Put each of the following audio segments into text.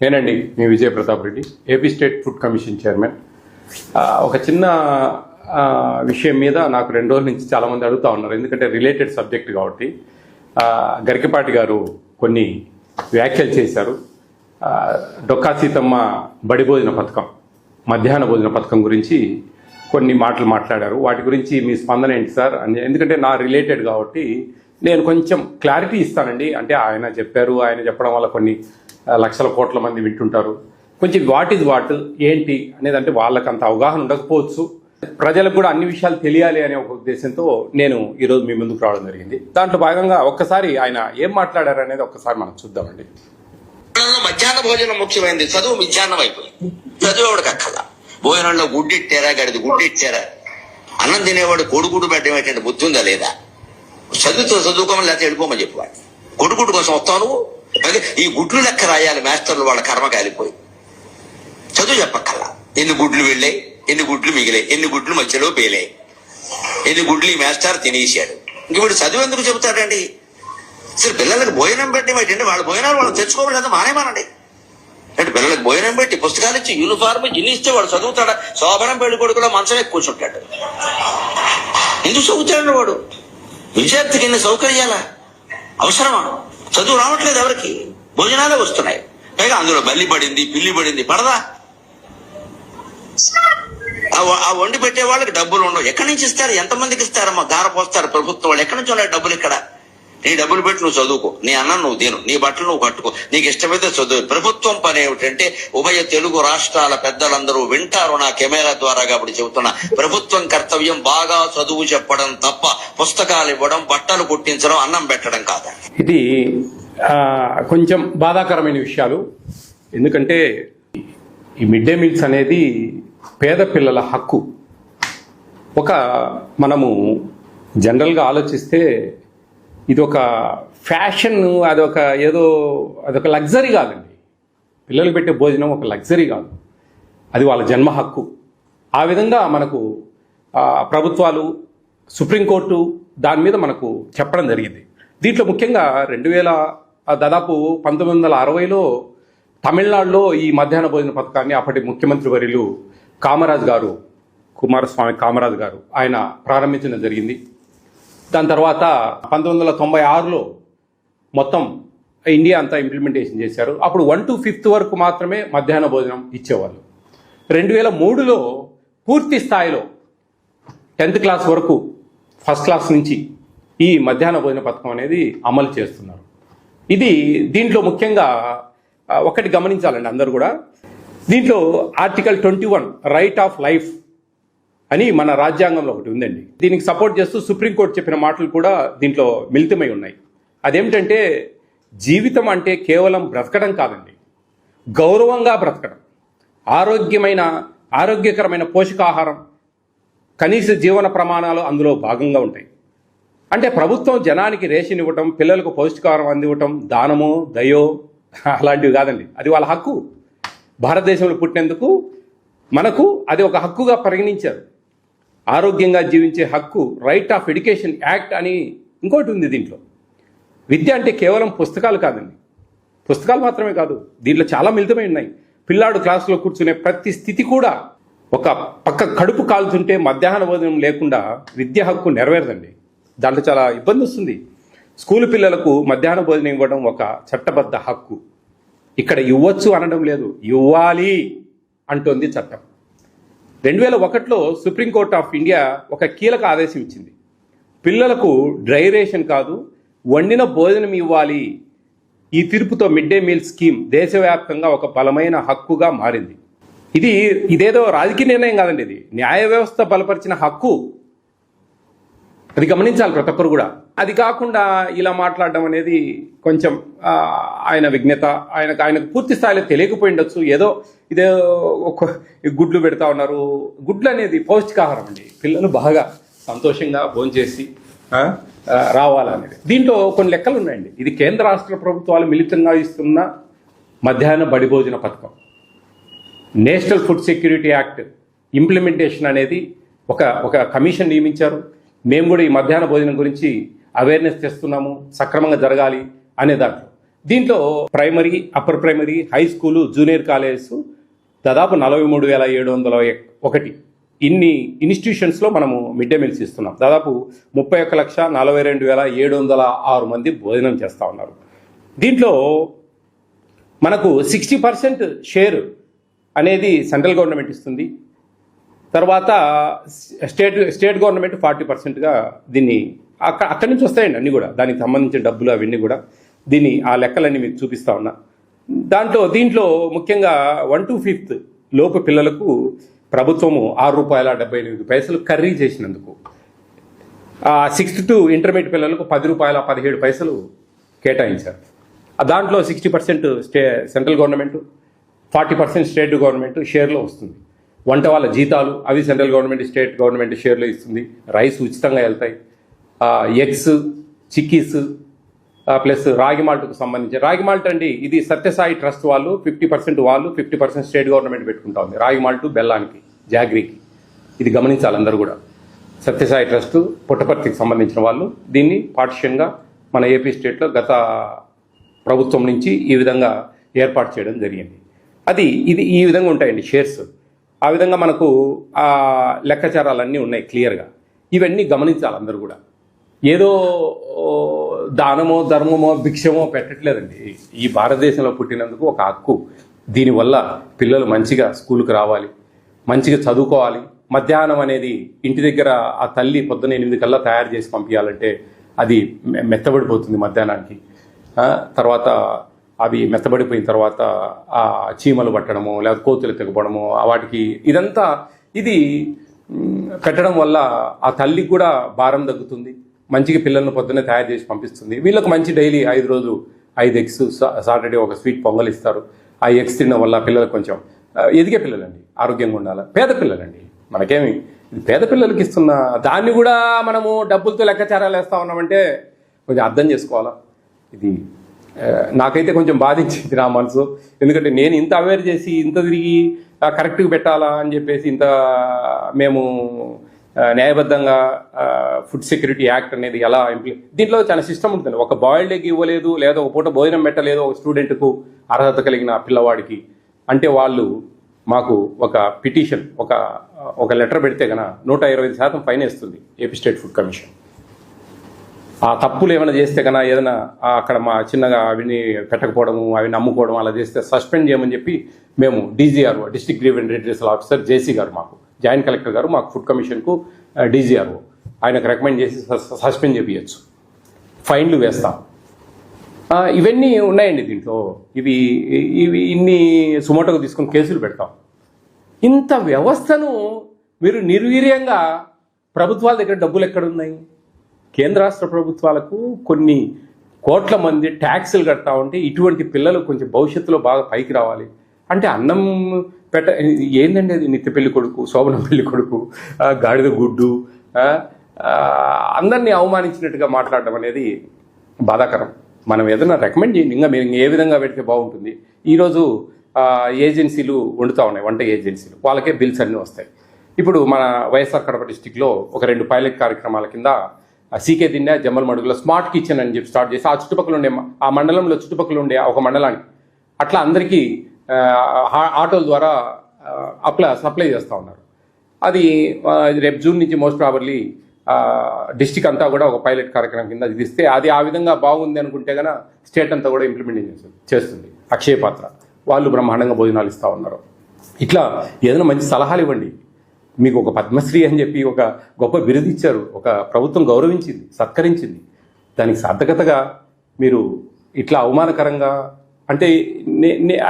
నేనండి మీ Vijaya Pratap Reddy, AP state food commission chairman. ఒక చిన్న విషయం మీద నాకు 2 రోజుల నుంచి చాలామంది అడుగుతూ ఉన్నారు, ఎందుకంటే రిలేటెడ్ సబ్జెక్ట్ కాబట్టి. గరికపాటి గారు కొన్ని వ్యాఖ్యలు చేశారు. డొక్కా సీతమ్మ బడి భోజన పథకం, మధ్యాహ్న భోజన పథకం గురించి కొన్ని మాటలు మాట్లాడారు. వాటి గురించి మీ స్పందన ఏంటి సార్ అని, ఎందుకంటే నా రిలేటెడ్ కాబట్టి నేను కొంచెం క్లారిటీ ఇస్తానండి. అంటే ఆయన చెప్పారు, ఆయన చెప్పడం వల్ల కొన్ని లక్షల కోట్ల మంది వింటుంటారు. కొంచెం వాట్ ఈజ్ వాట్ ఏంటి అనేది, అంటే వాళ్ళకి అంత అవగాహన ఉండకపోవచ్చు, ప్రజలకు కూడా అన్ని విషయాలు తెలియాలి అనే ఒక ఉద్దేశంతో నేను ఈరోజు మీ ముందుకు రావడం జరిగింది. దాంట్లో భాగంగా ఒక్కసారి ఆయన ఏం మాట్లాడారు అనేది ఒక్కసారి మనం చూద్దామండి. మధ్యాహ్న భోజనం ముఖ్యమైనది, చదువు మధ్యాహ్నం అయిపోయింది. చదువు ఎవడికి అక్కల భోజనంలో గుడ్డిట్టారా, గడిది గుడ్డిట్టారా, అన్నం తినేవాడు కొడుగుడు పెట్టడం ఏంటంటే బుద్ధి ఉందా లేదా, చదువుకోమని లేకపోతే వెళ్ళిపోమని చెప్పేవాడు. కొడుగుడు కోసం వస్తాను, అదే ఈ గుడ్లు లెక్క రాయాలి మాస్టర్లు, వాళ్ళ కర్మ కాలిపోయి. చదువు చెప్పక్కల్లా, ఎన్ని గుడ్లు వెళ్ళాయి, ఎన్ని గుడ్లు మిగిలాయి, ఎన్ని గుడ్లు మధ్యలో పేలాయి, ఎన్ని గుడ్లు ఈ మాస్టర్ తినేసాడు. ఇంక వీడు చదువు ఎందుకు చెబుతాడండి? అసలు పిల్లలకు భోజనం పెట్టడం ఏంటంటే వాళ్ళ భోజనాలు వాళ్ళు తెచ్చుకోవాలి లేదా మానేమానండి. అంటే పిల్లలకు భోజనం పెట్టి పుస్తకాలు ఇచ్చి యూనిఫార్మ్ గిన్ని ఇస్తే వాడు చదువుతాడా? శోభనం పెళ్లి కొడుకులో మంచం ఎక్కువ కూర్చుంటాడు. ఎందుకు చదువుతాడు వాడు? విద్యార్థికి ఎన్ని సౌకర్యాలా అవసరమా? చదువు రావట్లేదు ఎవరికి, భోజనాలే వస్తున్నాయి. పైగా అందులో బల్లి పడింది, పిల్లి పడింది, పడదా? ఆ వండి పెట్టే వాళ్ళకి డబ్బులు ఉండవు. ఎక్కడి నుంచి ఇస్తారు? ఎంతమందికి ఇస్తారమ్మా? గార పోస్తారు ప్రభుత్వం వాళ్ళు. ఎక్కడి నుంచి ఉన్నాయి డబ్బులు? ఇక్కడ నీ డబ్బులు పెట్టి నువ్వు చదువుకో, నీ అన్నం నువ్వు తిను, నీ బట్టలు నువ్వు కట్టుకో, నీకు ఇష్టమైతే చదువు. ప్రభుత్వం పని ఏమిటంటే, ఉభయ తెలుగు రాష్ట్రాల పెద్దలందరూ వింటారు నా కెమెరా ద్వారా కాబట్టి చెబుతున్నా, ప్రభుత్వం కర్తవ్యం బాగా చదువు చెప్పడం తప్ప పుస్తకాలు ఇవ్వడం, బట్టలు కుట్టించడం, అన్నం పెట్టడం కాదా. ఇది కొంచెం బాధాకరమైన విషయాలు. ఎందుకంటే ఈ మిడ్ డే మీల్స్ అనేది పేద పిల్లల హక్కు. మనము జనరల్గా ఆలోచిస్తే ఇది ఒక ఫ్యాషన్, అదొక లగ్జరీ కాదండి. పిల్లలకు పెట్టే భోజనం ఒక లగ్జరీ కాదు, అది వాళ్ళ జన్మ హక్కు. ఆ విధంగా మనకు ప్రభుత్వాలు, సుప్రీంకోర్టు దాని మీద మనకు చెప్పడం జరిగింది. దీంట్లో ముఖ్యంగా దాదాపు 1960లో తమిళనాడులో ఈ మధ్యాహ్న భోజన పథకాన్ని అప్పటి ముఖ్యమంత్రి వర్యులు కుమారస్వామి కామరాజ్ గారు ఆయన ప్రారంభించడం జరిగింది. దాని తర్వాత 1996లో మొత్తం ఇండియా అంతా ఇంప్లిమెంటేషన్ చేశారు. అప్పుడు 1 to 5th వరకు మాత్రమే మధ్యాహ్న భోజనం ఇచ్చేవాళ్ళు. 2003లో పూర్తి స్థాయిలో 10th క్లాస్ వరకు, ఫస్ట్ క్లాస్ నుంచి ఈ మధ్యాహ్న భోజన పథకం అనేది అమలు చేస్తున్నారు. దీంట్లో ముఖ్యంగా ఒకటి గమనించాలండి అందరూ కూడా. దీంట్లో ఆర్టికల్ 21 రైట్ ఆఫ్ లైఫ్ అని మన రాజ్యాంగంలో ఒకటి ఉందండి. దీనికి సపోర్ట్ చేస్తూ సుప్రీంకోర్టు చెప్పిన మాటలు కూడా దీంట్లో మిళితమై ఉన్నాయి. అదేమిటంటే, జీవితం అంటే కేవలం బ్రతకడం కాదండి, గౌరవంగా బ్రతకడం, ఆరోగ్యకరమైన పోషకాహారం, కనీస జీవన ప్రమాణాలు అందులో భాగంగా ఉంటాయి. అంటే ప్రభుత్వం జనానికి రేషన్ ఇవ్వటం, పిల్లలకు పౌష్టికాహారం అందివ్వటం దానమో దయో అలాంటివి కాదండి, అది వాళ్ళ హక్కు. భారతదేశంలో పుట్టినందుకు మనకు అది ఒక హక్కుగా పరిగణించారు. ఆరోగ్యంగా జీవించే హక్కు, రైట్ ఆఫ్ ఎడ్యుకేషన్ యాక్ట్ అని ఇంకోటి ఉంది దీంట్లో. విద్య అంటే కేవలం పుస్తకాలు కాదండి, పుస్తకాలు మాత్రమే కాదు, దీంట్లో చాలా మిళితమై ఉన్నాయి. పిల్లాడు క్లాసులో కూర్చునే ప్రతి స్థితి కూడా, ఒక పక్క కడుపు కాలుతుంటే మధ్యాహ్న భోజనం లేకుండా విద్య హక్కు నెరవేరదండి. దాంట్లో చాలా ఇబ్బంది వస్తుంది. స్కూలు పిల్లలకు మధ్యాహ్న భోజనం ఇవ్వడం ఒక చట్టబద్ధ హక్కు. ఇక్కడ ఇవ్వచ్చు అనడం లేదు, ఇవ్వాలి అంటోంది చట్టం. 2001లో సుప్రీంకోర్టు ఆఫ్ ఇండియా ఒక కీలక ఆదేశం ఇచ్చింది. పిల్లలకు డ్రై రేషన్ కాదు, వండిన భోజనం ఇవ్వాలి. ఈ తీర్పుతో మిడ్ డే మీల్ స్కీమ్ దేశవ్యాప్తంగా ఒక బలమైన హక్కుగా మారింది. ఇదేదో రాజకీయ నిర్ణయం కాదండి, ఇది న్యాయ వ్యవస్థ బలపరిచిన హక్కు. అది గమనించాలి ప్రతి ఒక్కరు కూడా. అది కాకుండా ఇలా మాట్లాడడం అనేది కొంచెం ఆయన విఘ్నత. ఆయనకు పూర్తి స్థాయిలో తెలియకపోయి ఉండొచ్చు. ఇదే గుడ్లు పెడతా ఉన్నారు. గుడ్లు అనేది పౌష్టికాహారం అండి, పిల్లలు బాగా సంతోషంగా భోంచేసి రావాలనేది. దీంట్లో కొన్ని లెక్కలు ఉన్నాయండి. ఇది కేంద్ర రాష్ట్ర ప్రభుత్వాలు మిళితంగా ఇస్తున్న మధ్యాహ్న బడి భోజన పథకం. National food security act implementation అనేది ఒక కమిషన్ నియమించారు. మేము కూడా ఈ మధ్యాహ్న భోజనం గురించి అవేర్నెస్ తెస్తున్నాము, సక్రమంగా జరగాలి అనే దాంట్లో దీంట్లో primary, upper primary, high school, junior colleges దాదాపు 43,701 ఇన్ని ఇన్స్టిట్యూషన్స్లో మనము మిడ్ డే మీల్స్ ఇస్తున్నాం. దాదాపు 31,42,706 మంది భోజనం చేస్తూ ఉన్నారు. దీంట్లో మనకు 60% షేర్ అనేది సెంట్రల్ గవర్నమెంట్ ఇస్తుంది. తర్వాత స్టేట్ గవర్నమెంట్ 40%గా దీన్ని అక్కడి నుంచి వస్తాయండి అన్నీ కూడా, దానికి సంబంధించిన డబ్బులు అవన్నీ కూడా. ఆ లెక్కలన్నీ మీకు చూపిస్తా ఉన్నా. దీంట్లో ముఖ్యంగా 1 to 5th లోపు పిల్లలకు ప్రభుత్వము ₹6.78 కర్రీ చేసినందుకు, 6th to ఇంటర్మీడియట్ పిల్లలకు ₹10.17 కేటాయించారు. దాంట్లో 60% సెంట్రల్ గవర్నమెంట్, 40% స్టేట్ గవర్నమెంట్ షేర్లో వస్తుంది. వంట వాళ్ళ జీతాలు అవి సెంట్రల్ గవర్నమెంట్, స్టేట్ గవర్నమెంట్ షేర్లో ఇస్తుంది. రైస్ ఉచితంగా వెళ్తాయి. ఎగ్స్, చిక్కీస్ ప్లస్ రాగి మాల్ట్కు సంబంధించి, రాగి మాల్ట్ అండి ఇది సత్యసాయి ట్రస్ట్ వాళ్ళు 50% వాళ్ళు, 50% స్టేట్ గవర్నమెంట్ పెట్టుకుంటా ఉంది. రాగి మాల్ట్ బెల్లానికి, జాగ్రీకి. ఇది గమనించాలి అందరూ కూడా. సత్యసాయి ట్రస్ట్ పుట్టపర్తికి సంబంధించిన వాళ్ళు దీన్ని పార్టిషన్గా మన ఏపీ స్టేట్లో గత ప్రభుత్వం నుంచి ఈ విధంగా ఏర్పాటు చేయడం జరిగింది. ఇది ఈ విధంగా ఉంటాయండి షేర్స్. ఆ విధంగా మనకు లెక్కాచారాలన్నీ ఉన్నాయి క్లియర్గా. ఇవన్నీ గమనించాలి అందరూ కూడా. ఏదో దానమో ధర్మమో భిక్షమో పెట్టట్లేదండి. ఈ భారతదేశంలో పుట్టినందుకు ఒక హక్కు. దీనివల్ల పిల్లలు మంచిగా స్కూల్కి రావాలి, మంచిగా చదువుకోవాలి. మధ్యాహ్నం అనేది ఇంటి దగ్గర ఆ తల్లి పొద్దున్న 8 కల్లా తయారు చేసి పంపించాలంటే అది మెత్తబడిపోతుంది మధ్యాహ్నానికి. తర్వాత అవి మెత్తబడిపోయిన తర్వాత ఆ చీమలు పట్టడము, లేదా కోతులు తెగపడము, వాటికి ఇదంతా ఇది పెట్టడం వల్ల ఆ తల్లికి కూడా భారం తగ్గుతుంది. మంచిగా పిల్లలను పొద్దున్నే తయారు చేసి పంపిస్తుంది. వీళ్ళకి మంచి డైలీ 5 రోజులు 5 ఎగ్స్, సాటర్డే ఒక స్వీట్ పొంగల్ ఇస్తారు. ఆ ఎగ్స్ తినడం వల్ల పిల్లలు కొంచెం ఎదిగే పిల్లలండి, ఆరోగ్యంగా ఉండాలి. పేద పిల్లలండి, మనకేమి పేద పిల్లలకి ఇస్తున్న దాన్ని కూడా మనము డబ్బులతో లెక్కాచారాలు వేస్తా ఉన్నామంటే కొంచెం అర్థం చేసుకోవాలా. ఇది నాకైతే కొంచెం బాధించింది నా మనసు. ఎందుకంటే నేను ఇంత అవేర్ చేసి ఇంత తిరిగి కరెక్ట్గా పెట్టాలా అని చెప్పేసి ఇంత మేము న్యాయబద్ధంగా ఫుడ్ సెక్యూరిటీ యాక్ట్ అనేది ఎలా దీంట్లో చాలా సిస్టమ్ ఉంటుంది. ఒక బాయిల్డ్ ఎగ్ ఇవ్వలేదు, లేదా ఒక పూట భోజనం పెట్టలేదు ఒక స్టూడెంట్కు, అర్హత కలిగిన పిల్లవాడికి అంటే వాళ్ళు మాకు ఒక పిటిషన్, ఒక లెటర్ పెడితే కనుక 125% ఫైన్ వేస్తుంది ఏపీ స్టేట్ ఫుడ్ కమిషన్. ఆ తప్పులు ఏమైనా చేస్తే కన్నా ఏదైనా అక్కడ మా చిన్నగా అవిని పెట్టకపోవడము, అవి నమ్ముకోవడం అలా చేస్తే సస్పెండ్ చేయమని చెప్పి మేము డీజీఆర్ఓ, డిస్ట్రిక్ట్ గ్రీవెన్స్ రిడ్రెసల్ ఆఫీసర్ జేసీ గారు, మాకు జాయింట్ కలెక్టర్ గారు మాకు ఫుడ్ కమిషన్కు డీజీఆర్ఓ ఆయనకు రికమెండ్ చేసి సస్పెండ్ చేయించచ్చు, ఫైన్లు వేస్తాం. ఇవన్నీ ఉన్నాయండి దీంట్లో. ఇవి ఇన్ని సుమోటోకు తీసుకుని కేసులు పెడతాం. ఇంత వ్యవస్థను మీరు నిర్వీర్యంగా ప్రభుత్వాల దగ్గర డబ్బులు ఎక్కడున్నాయి? కేంద్ర రాష్ట్ర ప్రభుత్వాలకు కొన్ని కోట్ల మంది ట్యాక్సులు కడతా ఉంటే ఇటువంటి పిల్లలు కొంచెం భవిష్యత్తులో బాగా పైకి రావాలి అంటే అన్నం ఏందండి అది? నిత్య పెళ్లి కొడుకు, శోభన పెళ్లి కొడుకు, గాడిద గుడ్డు, అందరినీ అవమానించినట్టుగా మాట్లాడడం అనేది బాధాకరం. మనం ఏదైనా రికమెండ్ చేయండి, ఇంకా మీరు ఏ విధంగా పెడితే బాగుంటుంది. ఈరోజు ఏజెన్సీలు వండుతూ ఉన్నాయి, వంట ఏజెన్సీలు, వాళ్ళకే బిల్స్ అన్నీ వస్తాయి. ఇప్పుడు మన వైఎస్ఆర్ కడప డిస్టిక్లో ఒక 2 పైలట్ కార్యక్రమాల కింద సీకే దిండా, జమ్మల్ మడుగులో స్మార్ట్ కిచెన్ అని చెప్పి స్టార్ట్ చేసి ఆ చుట్టుపక్కల ఉండే, ఆ మండలంలో చుట్టుపక్కల ఉండే ఒక మండలానికి అట్లా అందరికీ ఆటోల ద్వారా సప్లై చేస్తూ ఉన్నారు. అది రేపు జూన్ నుంచి మోస్ట్ ప్రాబర్లీ డిస్టిక్ అంతా కూడా ఒక పైలట్ కార్యక్రమం కింద ఇది ఇస్తే అది ఆ విధంగా బాగుంది అనుకుంటే కనుక స్టేట్ అంతా కూడా ఇంప్లిమెంట్ చేస్తుంది. అక్షయ పాత్ర వాళ్ళు బ్రహ్మాండంగా భోజనాలు ఇస్తూ ఉన్నారు. ఇట్లా ఏదైనా మంచి సలహాలు ఇవ్వండి. మీకు ఒక పద్మశ్రీ అని చెప్పి ఒక గొప్ప బిరుదు ఇచ్చారు, ఒక ప్రభుత్వం గౌరవించింది, సత్కరించింది. దానికి సార్థకతగా మీరు ఇట్లా అవమానకరంగా అంటే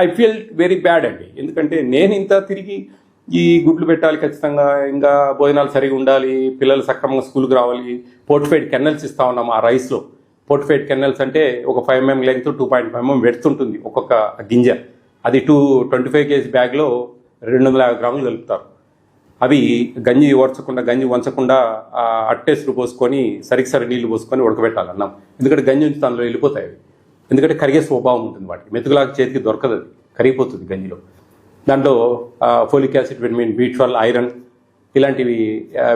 ఐ ఫీల్ వెరీ బ్యాడ్ అండి. ఎందుకంటే నేను ఇంత తిరిగి ఈ గుడ్లు పెట్టాలి ఖచ్చితంగా, ఇంకా భోజనాలు సరిగా ఉండాలి, పిల్లలు సక్రమంగా స్కూల్కి రావాలి, పోర్టిఫైడ్ కెన్నెల్స్ ఇస్తా ఉన్నాము ఆ రైస్లో. పోర్టిఫైడ్ కెన్నెల్స్ అంటే ఒక 5 mm లెంగ్త్, 2.5 mm వెడుతుంటుంది ఒక్కొక్క గింజ. అది 25 kg బ్యాగ్లో 250 గ్రాములు కలుపుతారు. అవి గంజి వంచకుండా అట్టేసులు పోసుకొని సరి నీళ్లు పోసుకొని ఉడకబెట్టాలి అన్నం. ఎందుకంటే గంజి ఉంచి దానిలో వెళ్ళిపోతాయి అవి. ఎందుకంటే కరిగే స్వభావం ఉంటుంది వాటికి, మెతుకులాగా చేతికి దొరకదు, అది కరిగిపోతుంది గంజిలో. దాంట్లో folic acid, vitamin B12, iron ఇలాంటివి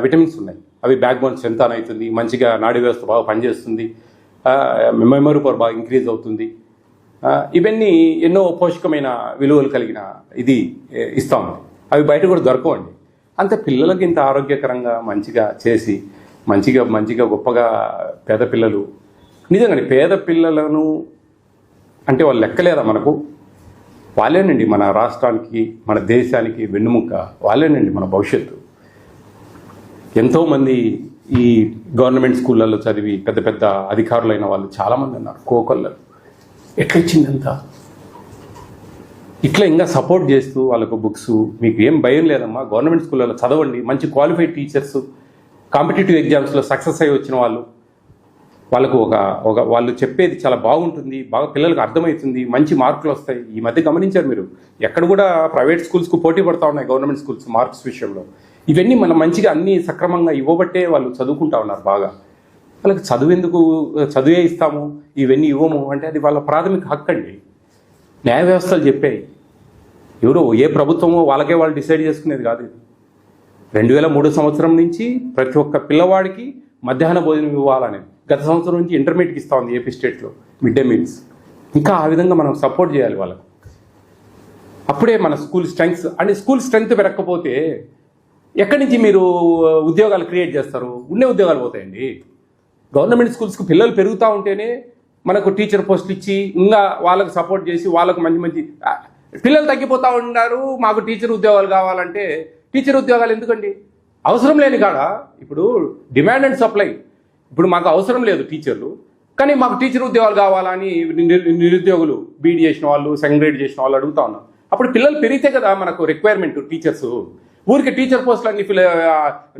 విటమిన్స్ ఉన్నాయి. అవి బ్యాక్ బోన్ స్ట్రెంథన్ అవుతుంది, మంచిగా నాడీ వ్యవస్థ బాగా పనిచేస్తుంది, మెమరీ పవర్ బాగా ఇంక్రీజ్ అవుతుంది. ఇవన్నీ ఎన్నో పోషకమైన విలువలు కలిగిన ఇది ఇస్తా ఉంది. అవి బయట కూడా దొరకవండి. అంతే పిల్లలకి ఇంత ఆరోగ్యకరంగా మంచిగా చేసి మంచిగా గొప్పగా పేద పిల్లలు నిజంగానే పేద పిల్లలను అంటే వాళ్ళు లెక్కలేదా మనకు? వాళ్ళేనండి మన రాష్ట్రానికి మన దేశానికి వెన్నుముక్క, వాళ్ళేనండి మన భవిష్యత్తు. ఎంతోమంది ఈ గవర్నమెంట్ స్కూళ్ళల్లో చదివి పెద్ద పెద్ద అధికారులైన వాళ్ళు చాలామంది ఉన్నారు. కోకొల్లలు ఎట్లా ఇచ్చిందంతా ఇట్లా ఇంకా సపోర్ట్ చేస్తూ వాళ్ళకు బుక్స్, మీకు ఏం భయం లేదమ్మా, గవర్నమెంట్ స్కూళ్ళలో చదవండి, మంచి క్వాలిఫైడ్ టీచర్స్, కాంపిటేటివ్ ఎగ్జామ్స్లో సక్సెస్ అయ్యి వచ్చిన వాళ్ళకు ఒక వాళ్ళు చెప్పేది చాలా బాగుంటుంది, బాగా పిల్లలకు అర్థమవుతుంది, మంచి మార్కులు వస్తాయి. ఈ మధ్య గమనించారు మీరు, ఎక్కడ కూడా ప్రైవేట్ స్కూల్స్కు పోటీ పడతా ఉన్నాయి గవర్నమెంట్ స్కూల్స్ మార్క్స్ విషయంలో. ఇవన్నీ మనం మంచిగా అన్నీ సక్రమంగా ఇవ్వబట్టే వాళ్ళు చదువుకుంటా ఉన్నారు బాగా. వాళ్ళకి చదువే ఇస్తాము ఇవన్నీ ఇవ్వము అంటే అది వాళ్ళ ప్రాథమిక హక్కు అండి. న్యాయ వ్యవస్థలు చెప్పాయి, ఎవరో ఏ ప్రభుత్వమో వాళ్ళకే వాళ్ళు డిసైడ్ చేసుకునేది కాదు ఇది. 2003 సంవత్సరం నుంచి ప్రతి ఒక్క పిల్లవాడికి మధ్యాహ్న భోజనం ఇవ్వాలనేది. గత సంవత్సరం నుంచి ఇంటర్మీడియట్కి ఇస్తా ఉంది ఏపీ స్టేట్లో మిడ్ డే మీల్స్. ఇంకా ఆ విధంగా మనం సపోర్ట్ చేయాలి వాళ్ళకు. అప్పుడే మన స్కూల్ స్ట్రెంగ్త్ పెరగకపోతే ఎక్కడి నుంచి మీరు ఉద్యోగాలు క్రియేట్ చేస్తారు? ఉండే ఉద్యోగాలు పోతాయండి. గవర్నమెంట్ స్కూల్స్కి పిల్లలు పెరుగుతూ ఉంటేనే మనకు టీచర్ పోస్టులు ఇచ్చి ఇంకా వాళ్ళకు సపోర్ట్ చేసి వాళ్ళకు మంచి పిల్లలు తగ్గిపోతూ ఉన్నారు. మాకు టీచర్ ఉద్యోగాలు కావాలంటే టీచర్ ఉద్యోగాలు ఎందుకండి? అవసరం లేని కాడ ఇప్పుడు డిమాండ్ అండ్ సప్లై. ఇప్పుడు మాకు అవసరం లేదు టీచర్లు, కానీ మాకు టీచర్ ఉద్యోగాలు కావాలని నిరుద్యోగులు బీఈడీ చేసిన వాళ్ళు, సెకండ్ గ్రేడ్ చేసిన వాళ్ళు అడుగుతా ఉన్నారు. అప్పుడు పిల్లలు పెరిగితే కదా మనకు రిక్వైర్మెంట్ టీచర్స్. ఊరికి టీచర్ పోస్టులు అన్ని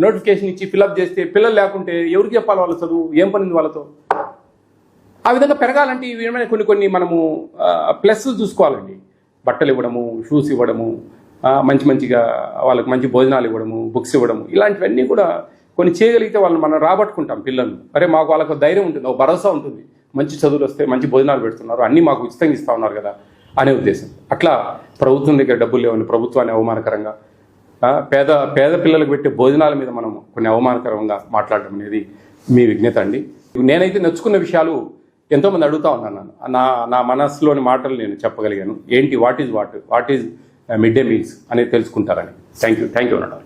నోటిఫికేషన్ ఇచ్చి ఫిల్అప్ చేస్తే పిల్లలు లేకుంటే ఎవరికి చెప్పాలి వాళ్ళ చదువు? ఏం పనింది వాళ్ళతో? ఆ విధంగా పెరగాలంటే ఇవి కొన్ని మనము ప్లస్ చూసుకోవాలండి. బట్టలు ఇవ్వడము, షూస్ ఇవ్వడము, మంచిగా వాళ్ళకి మంచి భోజనాలు ఇవ్వడము, బుక్స్ ఇవ్వడము, ఇలాంటివన్నీ కూడా కొన్ని చేయగలిగితే వాళ్ళు మనం రాబట్టుకుంటాం పిల్లల్ని. అరే మాకు వాళ్ళకు ధైర్యం ఉంటుంది, ఒక భరోసా ఉంటుంది, మంచి చదువులు వస్తే మంచి భోజనాలు పెడుతున్నారు, అన్నీ మాకు ఉచితంగా ఇస్తూ ఉన్నారు కదా అనే ఉద్దేశం. అట్లా ప్రభుత్వం దగ్గర డబ్బులు లేవని ప్రభుత్వాన్ని అవమానకరంగా, పేద పిల్లలకు పెట్టే భోజనాల మీద మనం కొన్ని అవమానకరంగా మాట్లాడడం అనేది మీ విజ్ఞత అండి. నేనైతే నచ్చుకున్న విషయాలు ఎంతోమంది అడుగుతా ఉన్నాను. నా మనస్సులోని మాటలు నేను చెప్పగలిగాను. ఏంటి what is mid day meals అనేది తెలుసుకుంటారని. థ్యాంక్ యూ అన్నాడు.